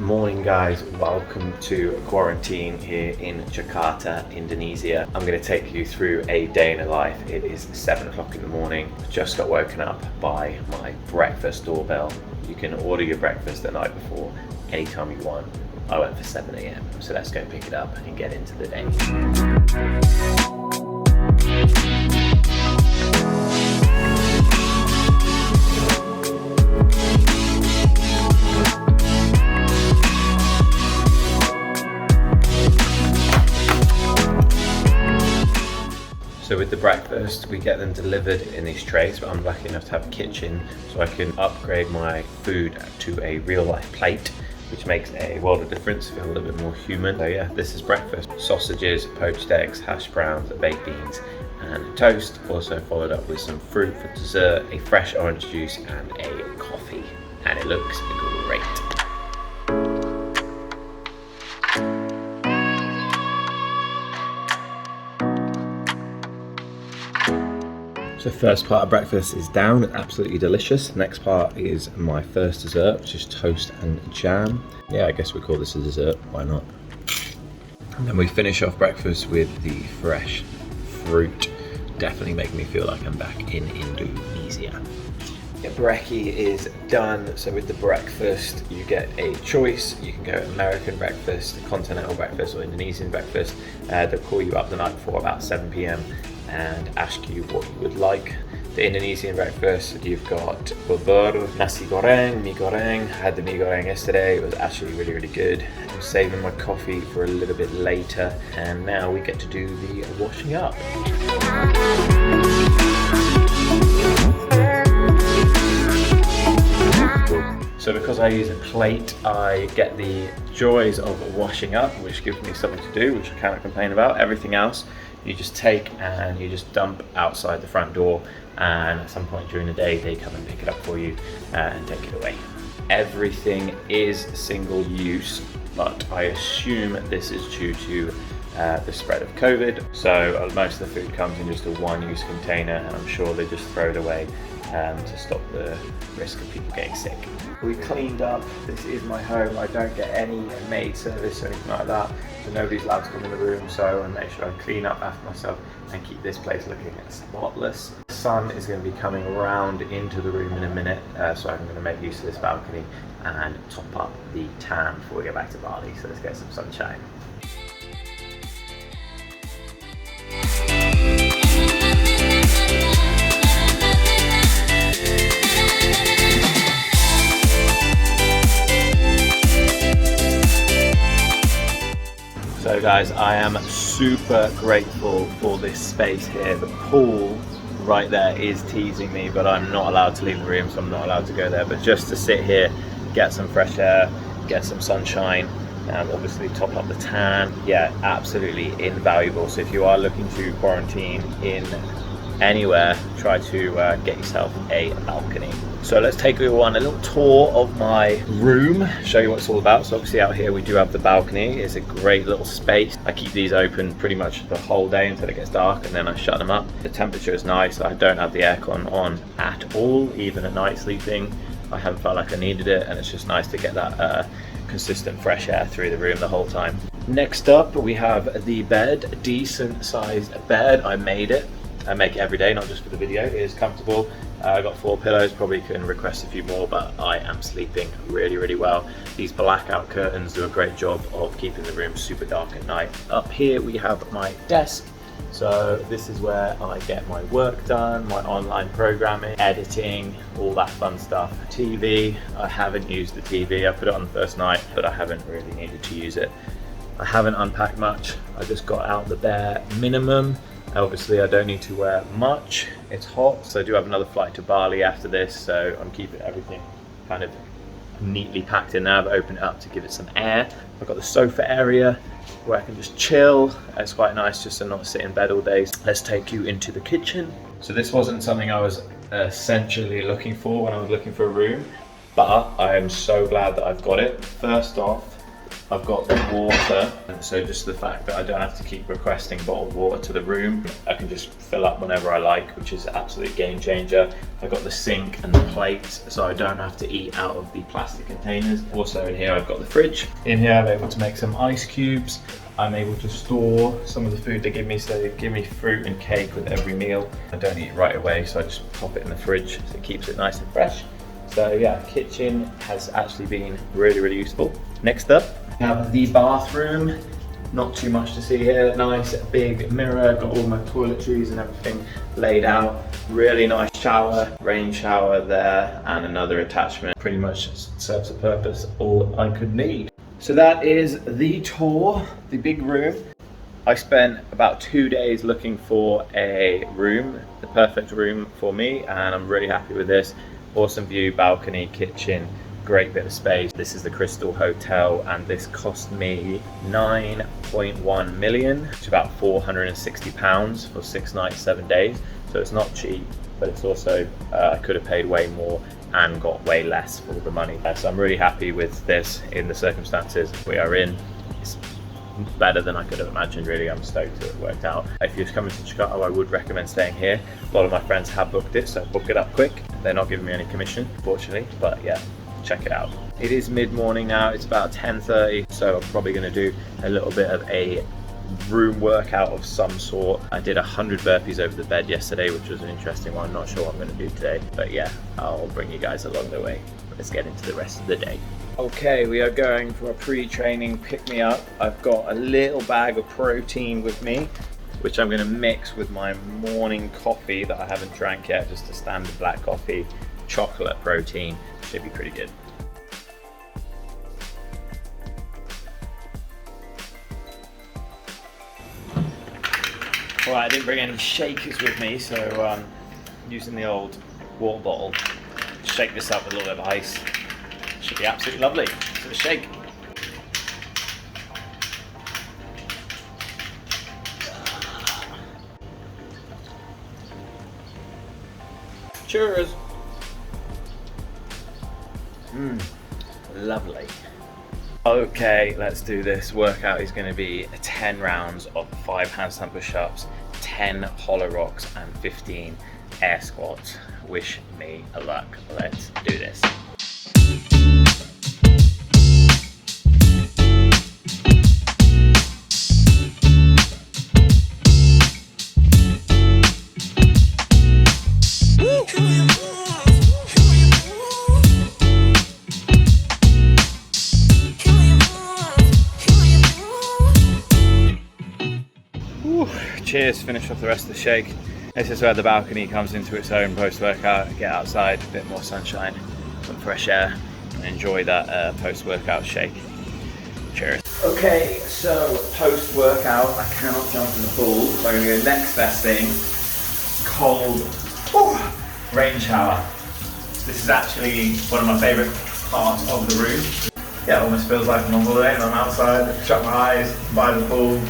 morning guys, welcome to quarantine here in Jakarta, Indonesia. I'm going to take you through a day in the life. It is 7 o'clock in the morning. I just got woken up by my breakfast doorbell. You can order your breakfast the night before anytime you want. I went for 7 a.m. so let's go pick it up and get into the day. So with the breakfast, we get them delivered in these trays, but I'm lucky enough to have a kitchen, so I can upgrade my food to a real life plate, which makes a world of difference, feel a little bit more human. So yeah, this is breakfast. Sausages, poached eggs, hash browns, baked beans, and toast. Also followed up with some fruit for dessert, a fresh orange juice, and a coffee. And it looks great. So first part of breakfast is down, absolutely delicious. Next part is my first dessert, which is toast and jam. Yeah, I guess we call this a dessert, why not? And then we finish off breakfast with the fresh fruit. Definitely make me feel like I'm back in Indonesia. Yeah, brekkie is done. So with the breakfast, you get a choice. You can go American breakfast, continental breakfast, or Indonesian breakfast. They'll call you up the night before about 7 p.m. and ask you what you would like. The Indonesian breakfast, you've got bubur, nasi goreng, mie goreng. I had the mie goreng yesterday. It was actually really good. I'm saving my coffee for a little bit later, and now we get to do the washing up. So because I use a plate, I get the joys of washing up, which gives me something to do, which I cannot complain about. Everything else, you just take and you just dump outside the front door, and at some point during the day, they come and pick it up for you and take it away. Everything is single use, but I assume this is due to the spread of COVID. So most of the food comes in just a one-use container, and I'm sure they just throw it away to stop the risk of people getting sick. We cleaned up. This is my home. I don't get any maid service or anything like that, so nobody's allowed to come in the room, so I make sure I clean up after myself and keep this place looking spotless. The sun is going to be coming around into the room in a minute, so I'm going to make use of this balcony and top up the tan before we get back to Bali. So let's get some sunshine. So guys, I am super grateful for this space here. The pool right there is teasing me, but I'm not allowed to leave the room, so I'm not allowed to go there. But just to sit here, get some fresh air, get some sunshine, and obviously top up the tan. Yeah, absolutely invaluable. So if you are looking to quarantine in anywhere, try to get yourself a balcony. So let's take you on a little tour of my room, show you what it's all about. So obviously out here we do have the balcony. It's a great little space. I keep these open pretty much the whole day until it gets dark, and then I shut them up. The temperature is nice. I don't have the aircon on at all, even at night sleeping. I haven't felt like I needed it, and it's just nice to get that consistent fresh air through the room the whole time. Next up we have the bed, decent sized bed. I made it. I make it every day, not just for the video. It is comfortable. I got 4 pillows, probably can request a few more, but I am sleeping really well. These blackout curtains do a great job of keeping the room super dark at night. Up here we have my desk. So this is where I get my work done, my online programming, editing, all that fun stuff. TV, I haven't used the TV. I put it on the first night, but I haven't really needed to use it. I haven't unpacked much. I just got out the bare minimum. Obviously I don't need to wear much. It's hot, so I do have another flight to Bali after this, so I'm keeping everything kind of neatly packed in now, but open it up to give it some air. I've got the sofa area where I can just chill. It's quite nice just to not sit in bed all day. Let's take you into the kitchen. So this wasn't something I was essentially looking for when I was looking for a room, but I am so glad that I've got it. First off, I've got the water, so just the fact that I don't have to keep requesting bottled water to the room, I can just fill up whenever I like, which is an absolute game changer. I've got the sink and the plates, so I don't have to eat out of the plastic containers. Also in here I've got the fridge. In here I'm able to make some ice cubes. I'm able to store some of the food they give me, so they give me fruit and cake with every meal. I don't eat right away, so I just pop it in the fridge, so it keeps it nice and fresh. So yeah, kitchen has actually been really, really useful. Next up, we have the bathroom. Not too much to see here. Nice big mirror, got all my toiletries and everything laid out. Really nice shower, rain shower there, and another attachment. Pretty much serves the purpose, all I could need. So that is the tour, the big room. I spent about 2 days looking for a room, the perfect room for me, and I'm really happy with this. Awesome view, balcony, kitchen, great bit of space. This is the Kirstal Hotel, and this cost me 9.1 million. It's about £460 for 6 nights, 7 days. So it's not cheap, but it's also, I could have paid way more and got way less for the money. So I'm really happy with this in the circumstances we are in. It's better than I could have imagined, really. I'm stoked that it worked out. If you're coming to Jakarta, I would recommend staying here. A lot of my friends have booked it, so book it up quick. They're not giving me any commission, fortunately, but yeah, check it out. It is mid-morning now, it's about 10:30, so I'm probably gonna do a little bit of a room workout of some sort. I did 100 burpees over the bed yesterday, which was an interesting one. I'm not sure what I'm gonna do today, but yeah, I'll bring you guys along the way. Let's get into the rest of the day. Okay, we are going for a pre-training pick-me-up. I've got a little bag of protein with me, which I'm gonna mix with my morning coffee that I haven't drank yet, just a standard black coffee, chocolate protein. Should be pretty good. All right, I didn't bring any shakers with me, so using the old water bottle, shake this up with a little bit of ice. Should be absolutely lovely. So shake. Cheers. Lovely. Okay, let's do this. Workout is going to be 10 rounds of 5 handstand push-ups, 10 hollow rocks, and 15 air squats. Wish me luck. Let's do this. Cheers, finish off the rest of the shake. This is where the balcony comes into its own post-workout. Get outside, a bit more sunshine, some fresh air, and enjoy that post-workout shake. Cheers. Okay, so post-workout, I cannot jump in the pool, so I'm gonna go next best thing, cold rain shower. This is actually one of my favorite parts of the room. Yeah, it almost feels like I'm on holiday and I'm outside, shut my eyes, by the pool.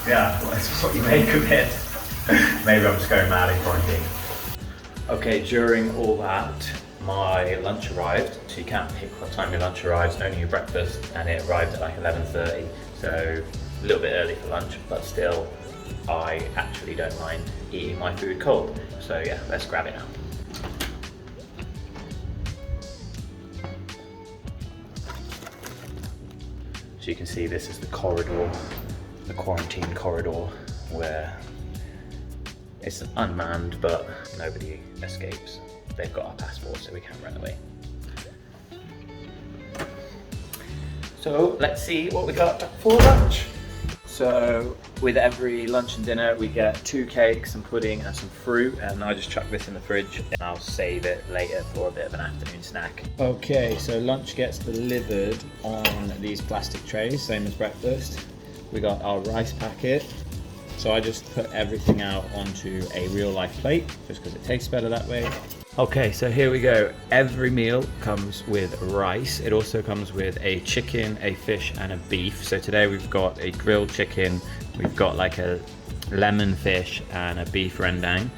Yeah, that's what you make of it. Maybe I'm just going mad in quarantine. Okay, during all that, my lunch arrived. So you can't pick what time your lunch arrives, only your breakfast, and it arrived at like 11:30. So a little bit early for lunch, but still, I actually don't mind eating my food cold. So yeah, let's grab it now. So you can see this is the corridor, the quarantine corridor, where it's unmanned, but nobody escapes. They've got our passport, so we can't run away. So let's see what we got for lunch. So with every lunch and dinner, we get 2 cakes, some pudding and some fruit, and I just chuck this in the fridge and I'll save it later for a bit of an afternoon snack. Okay, so lunch gets delivered on these plastic trays, same as breakfast. We got our rice packet. So I just put everything out onto a real life plate, just because it tastes better that way. Okay, so here we go. Every meal comes with rice. It also comes with a chicken, a fish, and a beef. So today we've got a grilled chicken, we've got like a lemon fish, and a beef rendang.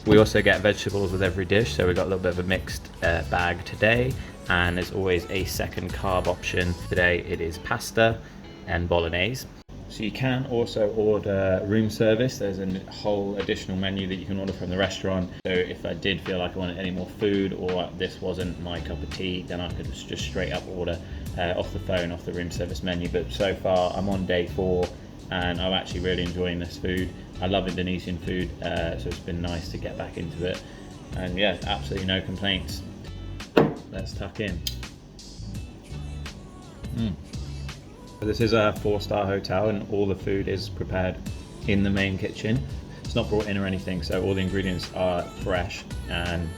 We also get vegetables with every dish, so we've got a little bit of a mixed bag today. and there's always a second carb option. Today it is pasta and bolognese. So you can also order room service. There's a whole additional menu that you can order from the restaurant. So if I did feel like I wanted any more food, or this wasn't my cup of tea, then I could just straight up order off the phone, off the room service menu. But so far I'm on day 4 and I'm actually really enjoying this food. I love Indonesian food, so it's been nice to get back into it. And yeah, absolutely no complaints. Let's tuck in. This is a 4-star hotel and all the food is prepared in the main kitchen. It's not brought in or anything, so all the ingredients are fresh and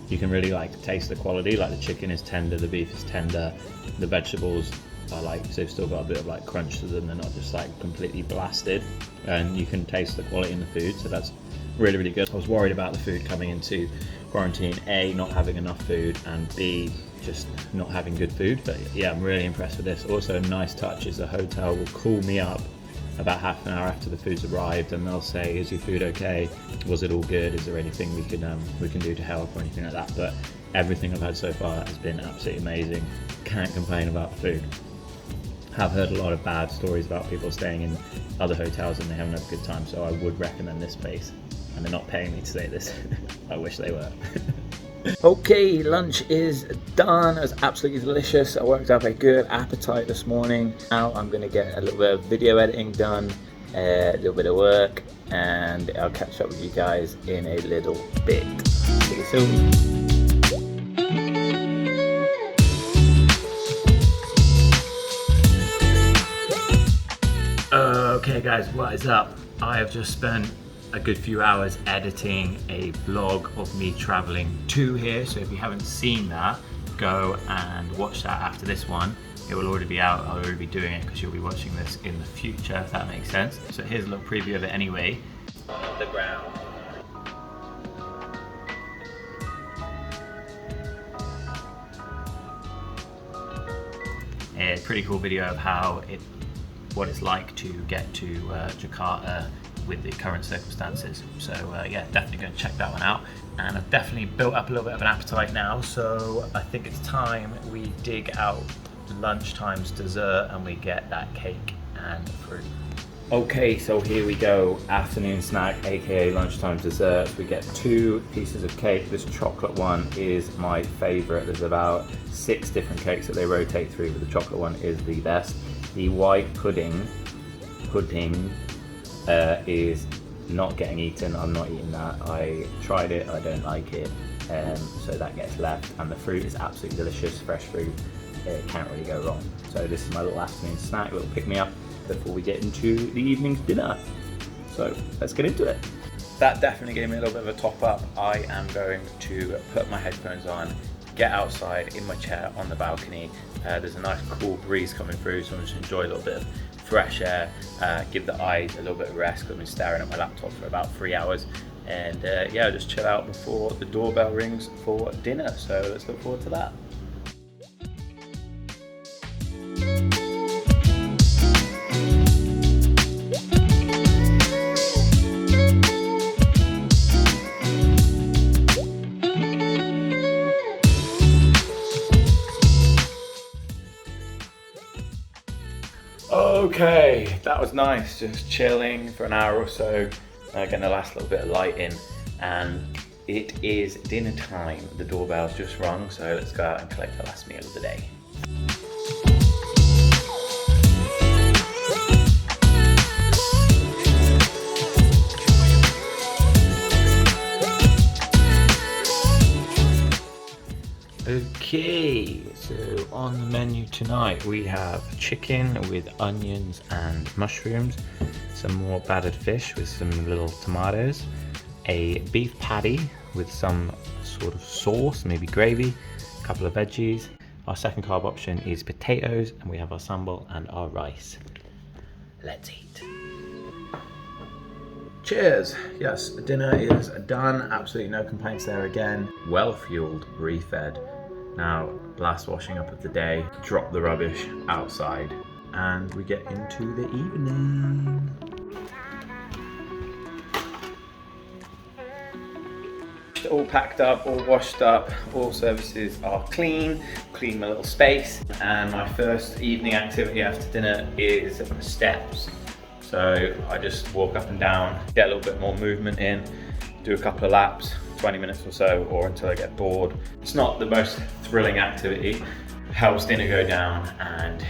you can really like taste the quality. Like the chicken is tender, the beef is tender, the vegetables are like, so they've still got a bit of like crunch to them, they're not just like completely blasted, and you can taste the quality in the food, so that's really, really good. I was worried about the food coming into quarantine, A, not having enough food, and B, just not having good food. But yeah, I'm really impressed with this. Also, a nice touch is the hotel will call me up about half an hour after the food's arrived and they'll say, is your food okay? Was it all good? Is there anything we can do to help or anything like that? But everything I've had so far has been absolutely amazing. Can't complain about the food. Have heard a lot of bad stories about people staying in other hotels and they haven't had a good time, so I would recommend this place. And they're not paying me to say this. I wish they were. Okay, lunch is done. It was absolutely delicious. I worked up a good appetite this morning. Now I'm going to get a little bit of video editing done, a little bit of work, and I'll catch up with you guys in a little bit. See you soon. Okay guys, what is up? I have just spent a good few hours editing a vlog of me traveling to here. So if you haven't seen that, go and watch that after this one. It will already be out. I'll already be doing it because you'll be watching this in the future, if that makes sense. So here's a little preview of it anyway. On the ground. A pretty cool video of what it's like to get to Jakarta with the current circumstances. So yeah, definitely going to check that one out. And I've definitely built up a little bit of an appetite now, so I think it's time we dig out lunchtime's dessert and we get that cake and fruit. Okay, so here we go, afternoon snack, aka lunchtime dessert. We get 2 pieces of cake. This chocolate one is my favorite. There's about 6 different cakes that they rotate through, but the chocolate one is the best. The white pudding is not getting eaten. I'm not eating that. I tried it, I don't like it, so that gets left. And the fruit is absolutely delicious, fresh fruit. It can't really go wrong. So this is my little afternoon snack, a little pick me up before we get into the evening's dinner. So let's get into it. That definitely gave me a little bit of a top up. I am going to put my headphones on, get outside in my chair on the balcony. There's a nice cool breeze coming through, so I'm just enjoy a little bit of fresh air, give the eyes a little bit of rest because I've been staring at my laptop for about 3 hours, and yeah, just chill out before the doorbell rings for dinner. So let's look forward to that. Okay, that was nice, just chilling for an hour or so, getting the last little bit of light in, and it is dinner time. The doorbell's just rung, so let's go out and collect the last meal of the day. Okay, so on the menu tonight we have chicken with onions and mushrooms, some more battered fish with some little tomatoes, a beef patty with some sort of sauce, maybe gravy, a couple of veggies. Our second carb option is potatoes, and we have our sambal and our rice. Let's eat. Cheers! Yes, dinner is done. Absolutely no complaints there again. Well fueled, refed. Now, last washing up of the day, drop the rubbish outside, and we get into the evening. all packed up, all washed up, all services are clean my little space, and my first evening activity after dinner is the steps. So I just walk up and down, get a little bit more movement in, do a couple of laps, 20 minutes or so, or until I get bored. It's not the most thrilling activity, helps dinner go down, and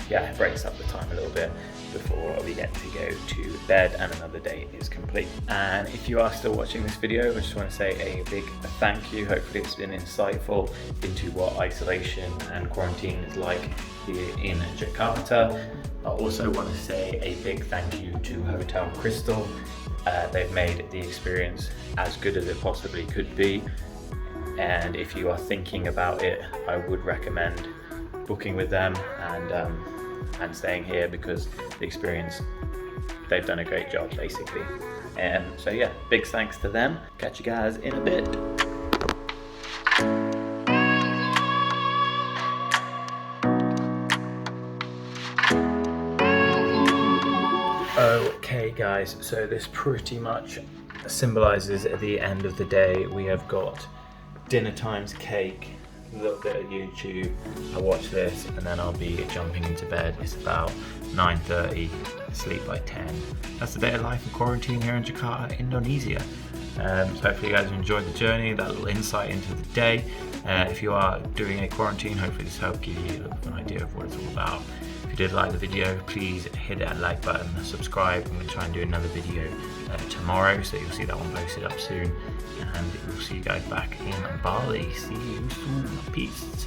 yeah, it breaks up the time a little bit before we get to go to bed and another day is complete. And if you are still watching this video, I just want to say a big thank you. Hopefully it's been insightful into what isolation and quarantine is like here in Jakarta. I also want to say a big thank you to Hotel Kristal. They've made the experience as good as it possibly could be, and if you are thinking about it, I would recommend booking with them and staying here, because the experience, they've done a great job basically. So yeah, big thanks to them. Catch you guys in a bit. Okay guys, so this pretty much symbolizes the end of the day. We have got dinner times, cake, a little bit of YouTube. I'll watch this and then I'll be jumping into bed. It's about 9:30, sleep by 10. That's the day of life in quarantine here in Jakarta, Indonesia. So hopefully you guys enjoyed the journey, that little insight into the day. If you are doing a quarantine, hopefully this helped give you a little bit of an idea of what it's all about. If you did like the video, please hit that like button, subscribe. I'm going to try and do another video tomorrow, so you'll see that one posted up soon. And we'll see you guys back in Bali. See you soon. Peace.